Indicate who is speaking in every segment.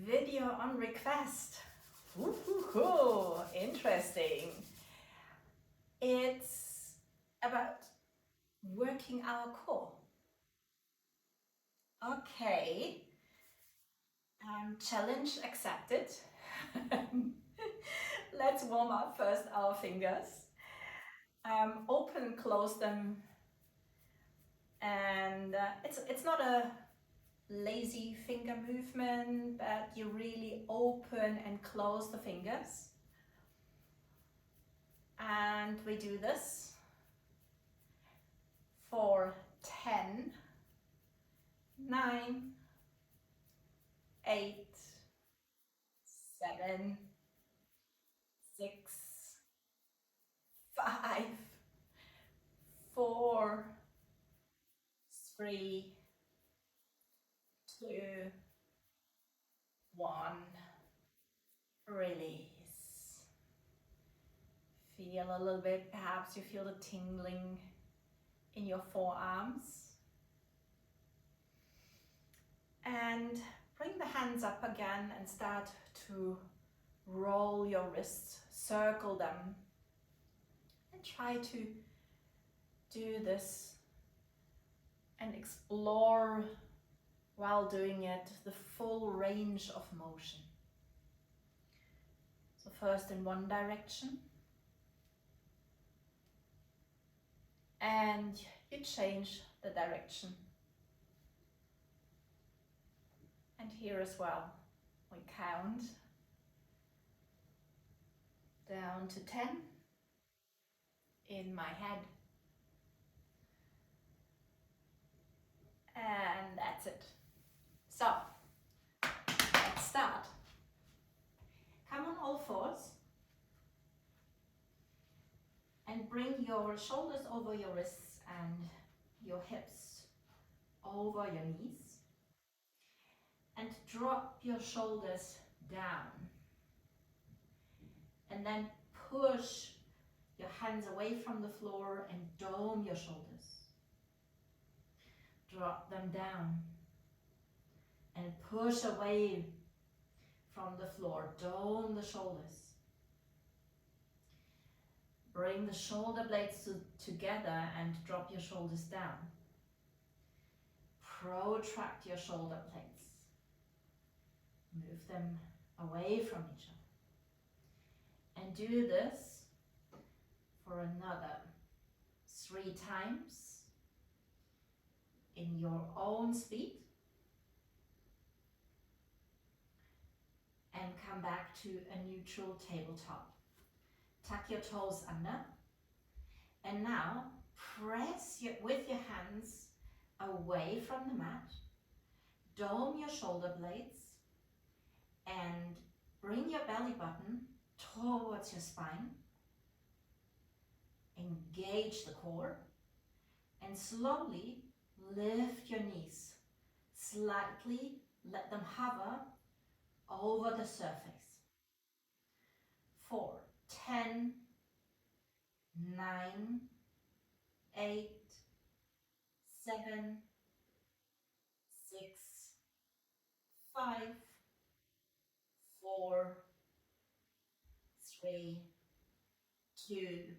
Speaker 1: video on request. Woo-hoo-hoo. Interesting. It's about working our core. Okay. Challenge accepted. Let's warm up first our fingers. Open and close them. And it's not a lazy finger movement, but you really open and close the fingers. And we do this for 10, 9, 8, 7, 6, 5, 4, 3, 2, 1. Release. Feel a little bit, perhaps you feel the tingling in your forearms. And bring the hands up again and start to roll your wrists, circle them, and try to do this and explore while doing it the full range of motion. So first in one direction, and you change the direction. And here as well, we count down to 10 in my head. And that's it. So, let's start. Come on all fours and bring your shoulders over your wrists and your hips over your knees. And drop your shoulders down. And then push your hands away from the floor and dome your shoulders. Drop them down. And push away from the floor. Dome the shoulders. Bring the shoulder blades together and drop your shoulders down. Protract your shoulder blades. Move them away from each other. And do this for another 3 times in your own speed. And come back to a neutral tabletop. Tuck your toes under. And now press with your hands away from the mat. Dome your shoulder blades. And bring your belly button towards your spine. Engage the core. And slowly lift your knees. Slightly let them hover over the surface. 4, 10, 9, 8, 7, 6, 5, 4, 3, 2,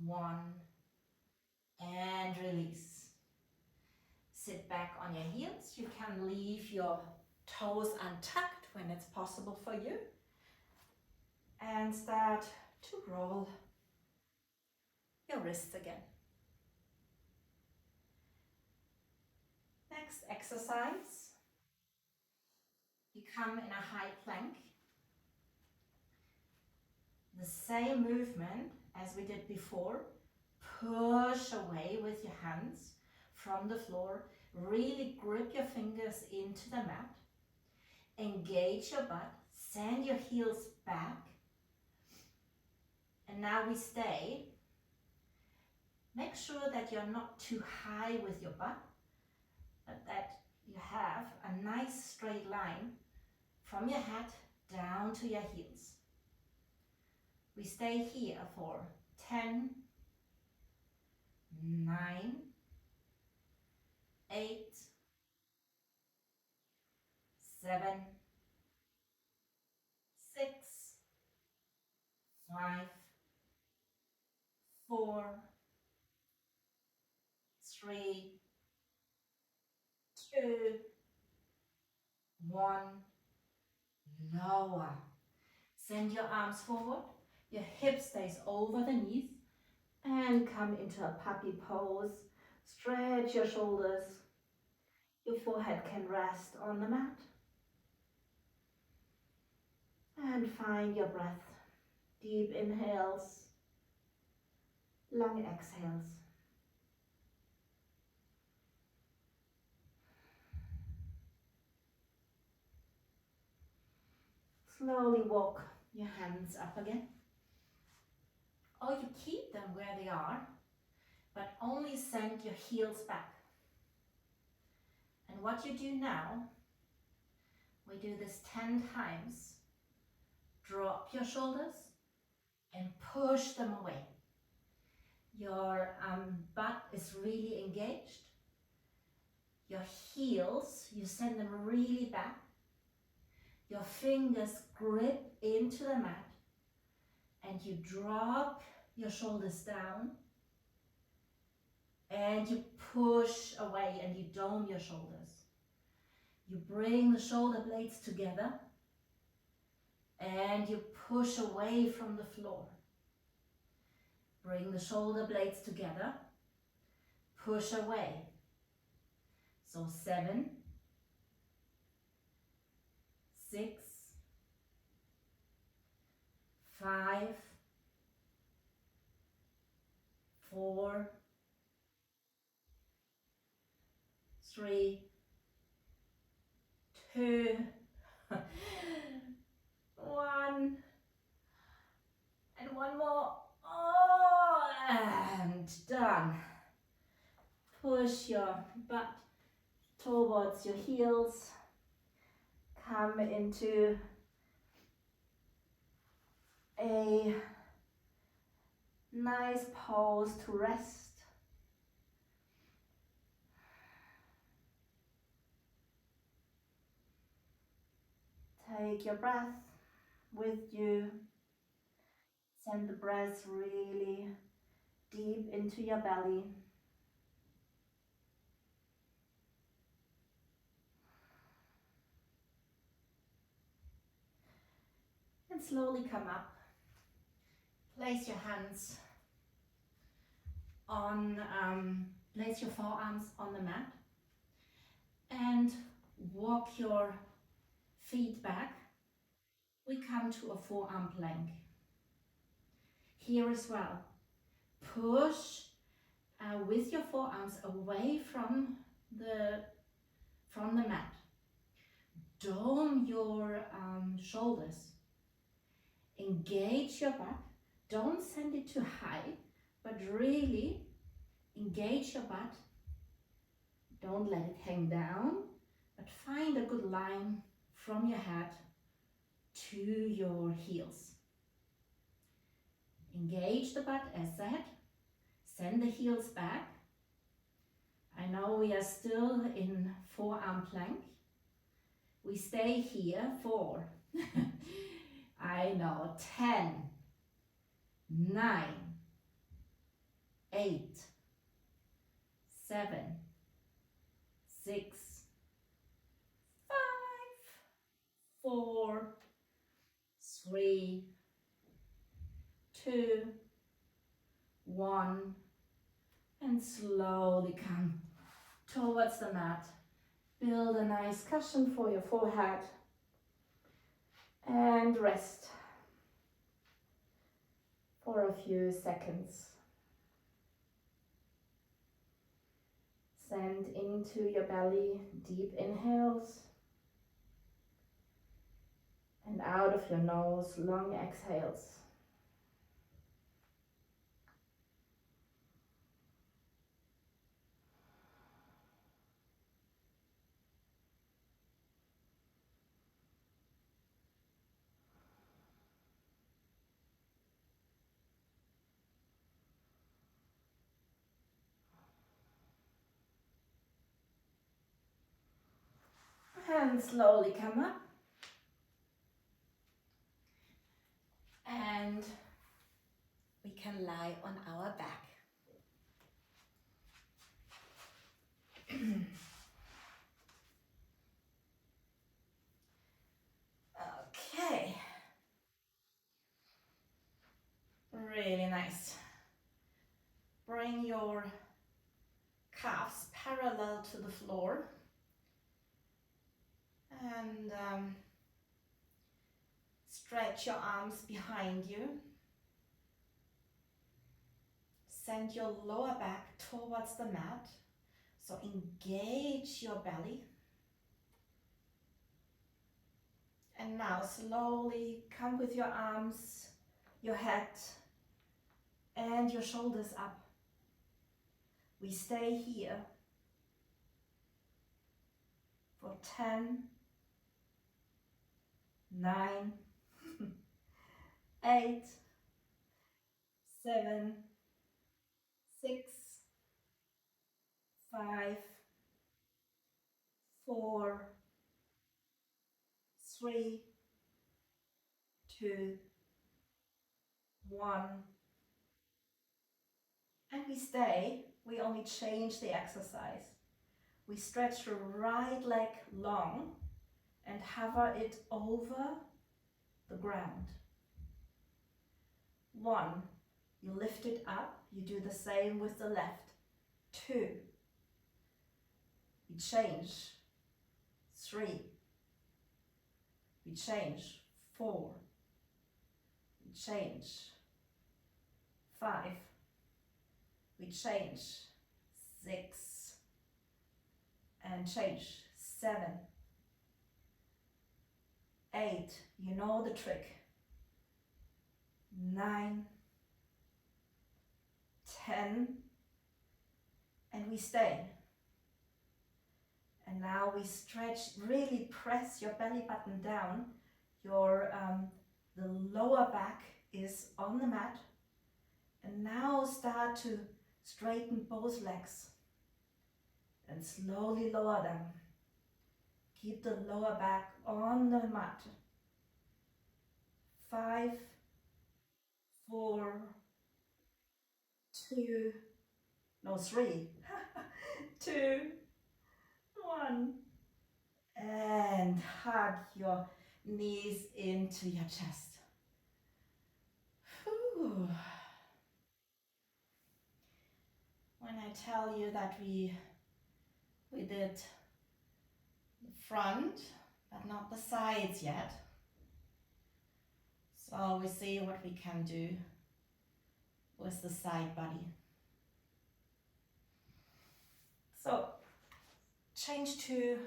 Speaker 1: 1, and release. Sit back on your heels. You can leave your toes untucked when it's possible for you. And start to roll your wrists again. Next exercise. You come in a high plank. The same movement as we did before. Push away with your hands from the floor. Really grip your fingers into the mat. Engage your butt. Send your heels back. And now we stay. Make sure that you're not too high with your butt, but that you have a nice straight line from your head down to your heels. We stay here for 10, 9, 8, 7, 4, 3, 2, 1. Lower. Send your arms forward. Your hip stays over the knees. And come into a puppy pose. Stretch your shoulders. Your forehead can rest on the mat. And find your breath. Deep inhales. Long exhales. Slowly walk your hands up again. Or you keep them where they are, but only send your heels back. And what you do now, we do this 10 times. Drop your shoulders and push them away. Your butt is really engaged. Your heels, you send them really back. Your fingers grip into the mat and you drop your shoulders down and you push away and you dome your shoulders. You bring the shoulder blades together and you push away from the floor. Bring the shoulder blades together, push away. So 7, 6, 5, 4, 3, 2, 1, and one more. Oh, and done. Push your butt towards your heels. Come into a nice pose to rest. Take your breath with you. Send the breath really deep into your belly. And slowly come up. Place your hands on, place your forearms on the mat. And walk your feet back. We come to a forearm plank. Here as well. Push with your forearms away from the mat. Dome your shoulders. Engage your butt. Don't send it too high, but really engage your butt. Don't let it hang down, but find a good line from your head to your heels. Engage the butt as said. Send the heels back. I know we are still in forearm plank. We stay here for, I know, 10, 9, 8, 7, 6, 5, 4, 3, 2, 1, and slowly come towards the mat. Build a nice cushion for your forehead and rest for a few seconds. Send into your belly deep inhales and out of your nose long exhales. And slowly come up. And we can can lie on our back. Okay. Really nice. Bring your calves parallel to the floor. And stretch your arms behind you. Send your lower back towards the mat. So engage your belly. And now slowly come with your arms, your head, and your shoulders up. We stay here for 10, 9, 8, 7, 6, 5, 4, 3, 2, 1. And we stay. We only change the exercise. We stretch the right leg long and hover it over the ground. 1, you lift it up. You do the same with the left. 2, you change. 3, we change. 4, we change. 5, we change. 6, and change. 7, 8, you know the trick. 9, 10, and we stay. And now we stretch, really press your belly button down. The lower back is on the mat. And now start to straighten both legs. And slowly lower them. Keep the lower back on the mat. 5, 4, 2, no 3, 2, 1. And hug your knees into your chest. Whew. When I tell you that we did the front, but not the sides yet. So we see what we can do with the side body. So change to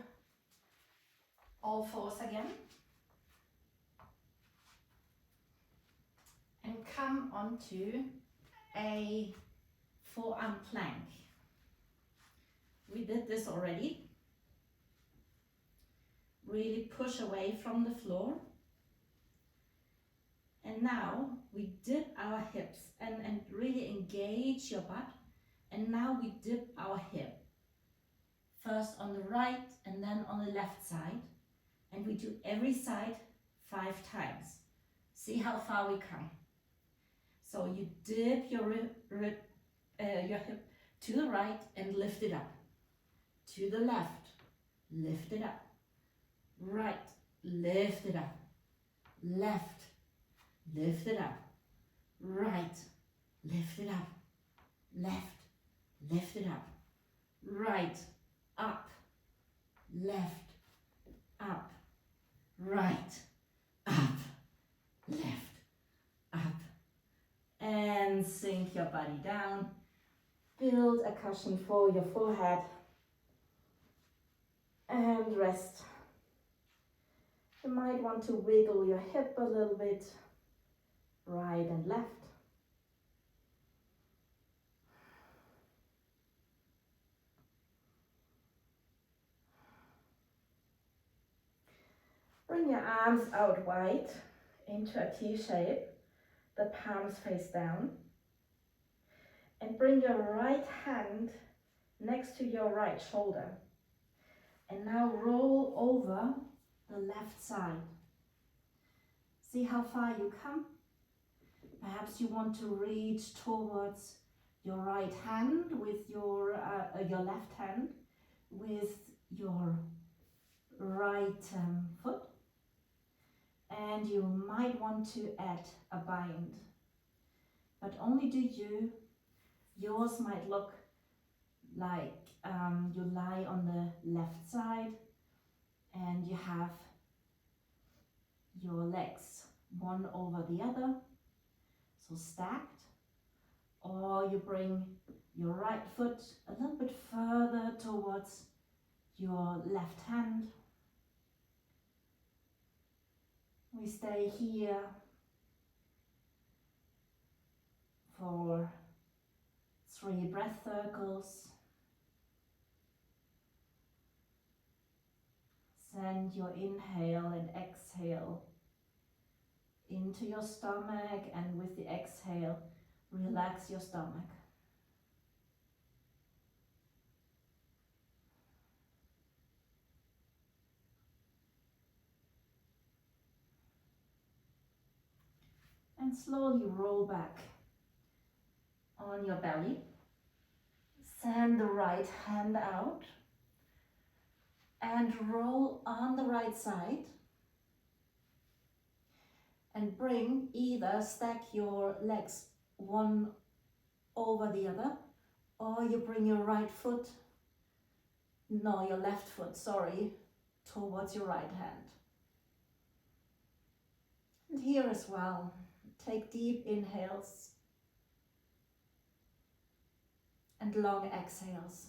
Speaker 1: all fours again. And come onto a forearm plank. We did this already. Really push away from the floor. And now we dip our hips and really engage your butt. And now we dip our hip. First on the right and then on the left side. And we do every side 5 times. See how far we come. So you dip your hip to the right and lift it up. To the left, lift it up. Right, lift it up. Left, lift it up. Right, lift it up. Left, lift it up. Right, up. Left, up. Right, up. Left, up. And sink your body down. Build a cushion for your forehead. And rest. You might want to wiggle your hip a little bit, right and left. Bring your arms out wide into a T shape, the palms face down. And bring your right hand next to your right shoulder. And now roll over the left side. See how far you come?
Speaker 2: Perhaps you want to reach towards your right hand with your left hand with your right foot, and you might want to add a bind, but only do you. Yours might look like you lie on the left side and you have your legs one over the other, so stacked, or you bring your right foot a little bit further towards your left hand. We stay here for 3 breath circles. Send your inhale and exhale into your stomach, and with the exhale, relax your stomach. And slowly roll back on your belly. Send the right hand out and roll on the right side. And bring, either stack your legs one over the other, or you bring your right foot, no, your left foot, sorry, towards your right hand. And here as well, take deep inhales and long exhales.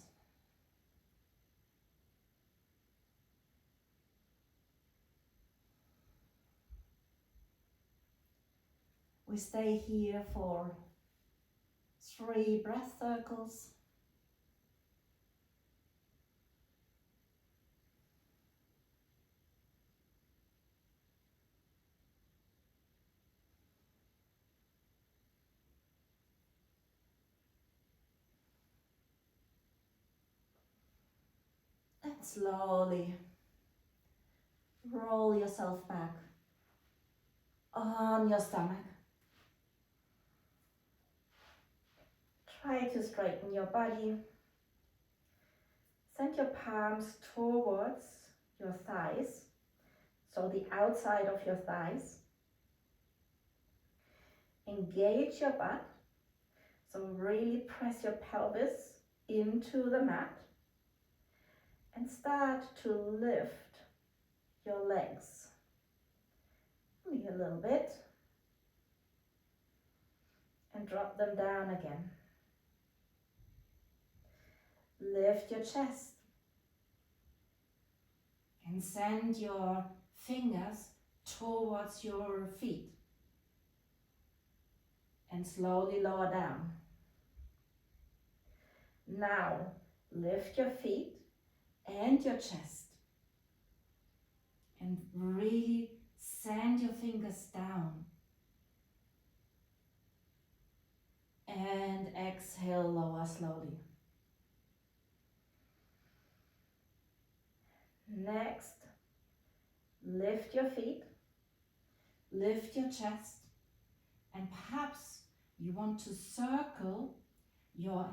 Speaker 2: We stay here for 3 breath circles. And slowly roll yourself back on your stomach. Try to straighten your body. Send your palms towards your thighs, so the outside of your thighs. Engage your butt, so really press your pelvis into the mat and start to lift your legs. Only a little bit, and drop them down again. Lift your chest and send your fingers towards your feet and slowly lower down. Now lift your feet and your chest and really send your fingers down, and exhale, lower slowly. Next, lift your feet, lift your chest, and perhaps you want to circle your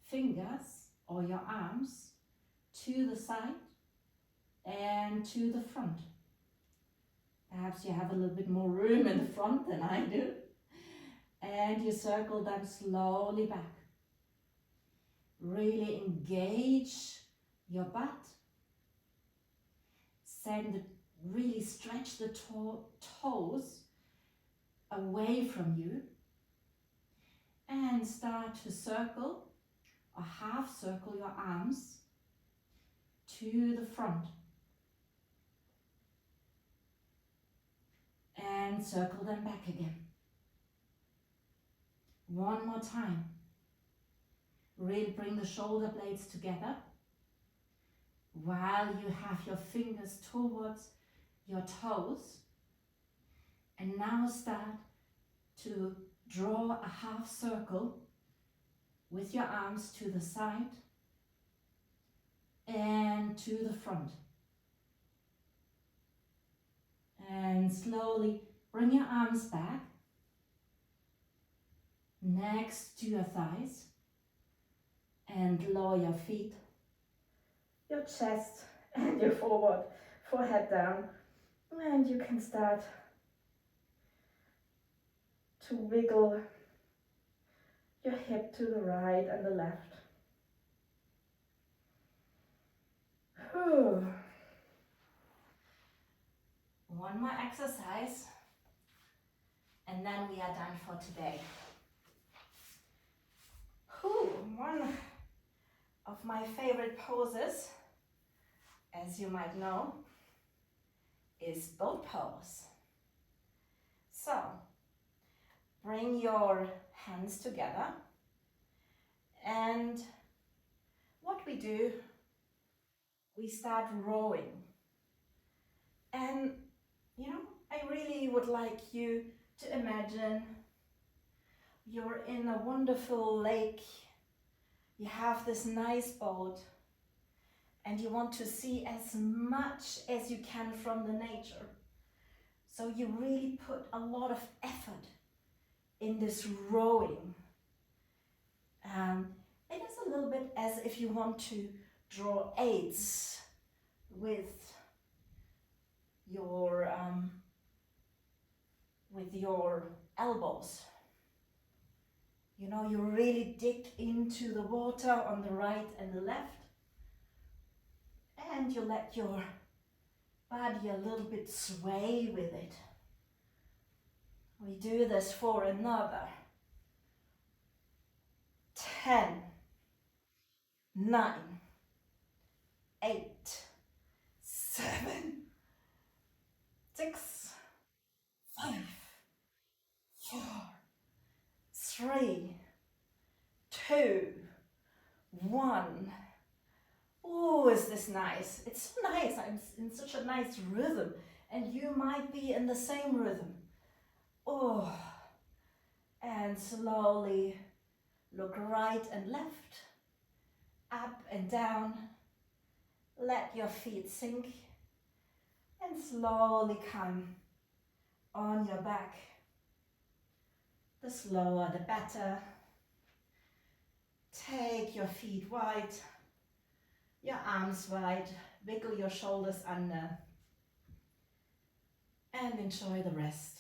Speaker 2: fingers or your arms to the side and to the front. Perhaps you have a little bit more room in the front than I do. And you circle them slowly back. Really engage your butt. Really stretch the toes away from you. And start to circle or half circle your arms to the front. And circle them back again. One more time. Really bring the shoulder blades together while you have your fingers towards your toes. And now start to draw a half circle with your arms to the side and to the front. And slowly bring your arms back next to your thighs, and lower your feet, your chest, and your forehead down. And you can start to wiggle your hip to the right and the left. Whew. One more exercise, and then we are done for today. One of my favorite poses, as you might know, is boat pose. So, bring your hands together, and what we do, we start rowing. And you know, I really would like you to imagine you're in a wonderful lake. You have this nice boat, and you want to see as much as you can from the nature. So you really put a lot of effort in this rowing. It is a little bit as if you want to draw eights with your elbows. You know, you really dig into the water on the right and the left, and you let your body a little bit sway with it. We do this for another 10, 9, 8, 7, 6, 5, 4, 3, 2, 1. Oh, is this nice? It's so nice. I'm in such a nice rhythm, and you might be in the same rhythm. Oh, and slowly look right and left, up and down. Let your feet sink, and slowly come on your back. The slower the better. Take your feet wide, your arms wide, wiggle your shoulders under, and enjoy the rest.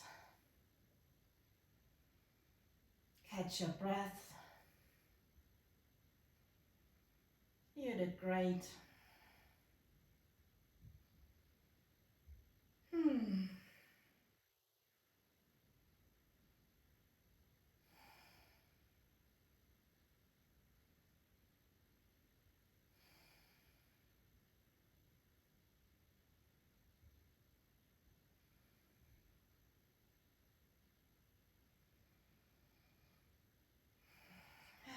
Speaker 2: Catch your breath. You did great.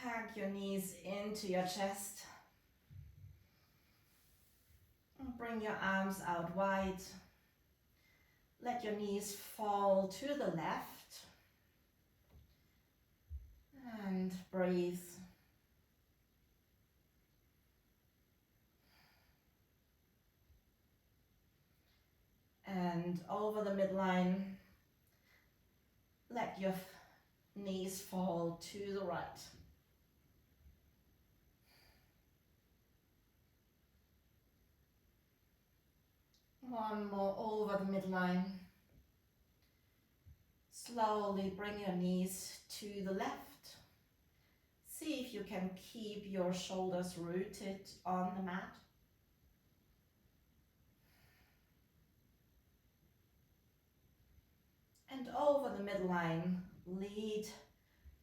Speaker 2: Hug your knees into your chest. Bring your arms out wide. Let your knees fall to the left. And breathe. And over the midline, let your knees fall to the right. One more over the midline. Slowly bring your knees to the left. See if you can keep your shoulders rooted on the mat. And over the midline, lead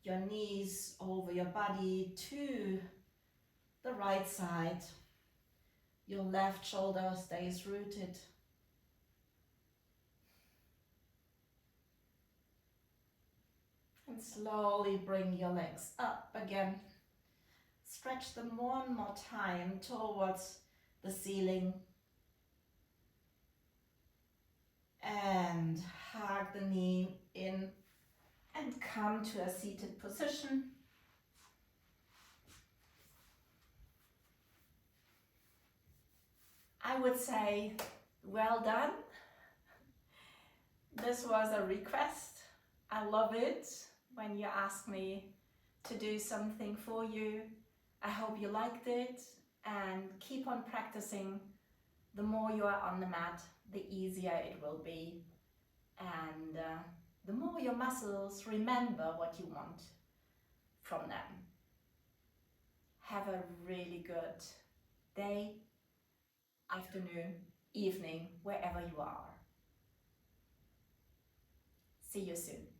Speaker 2: your knees over your body to the right side. Your left shoulder stays rooted. And slowly bring your legs up again. Stretch them one more time towards the ceiling. And hug the knee in and come to a seated position. I would say, well done. This was a request. I love it when you ask me
Speaker 1: to do something for you. I hope you liked it, and keep on practicing. The more you are on the mat, the easier it will be, and the more your muscles remember what you want from them. Have a really good day, afternoon, evening, wherever you are. See you soon.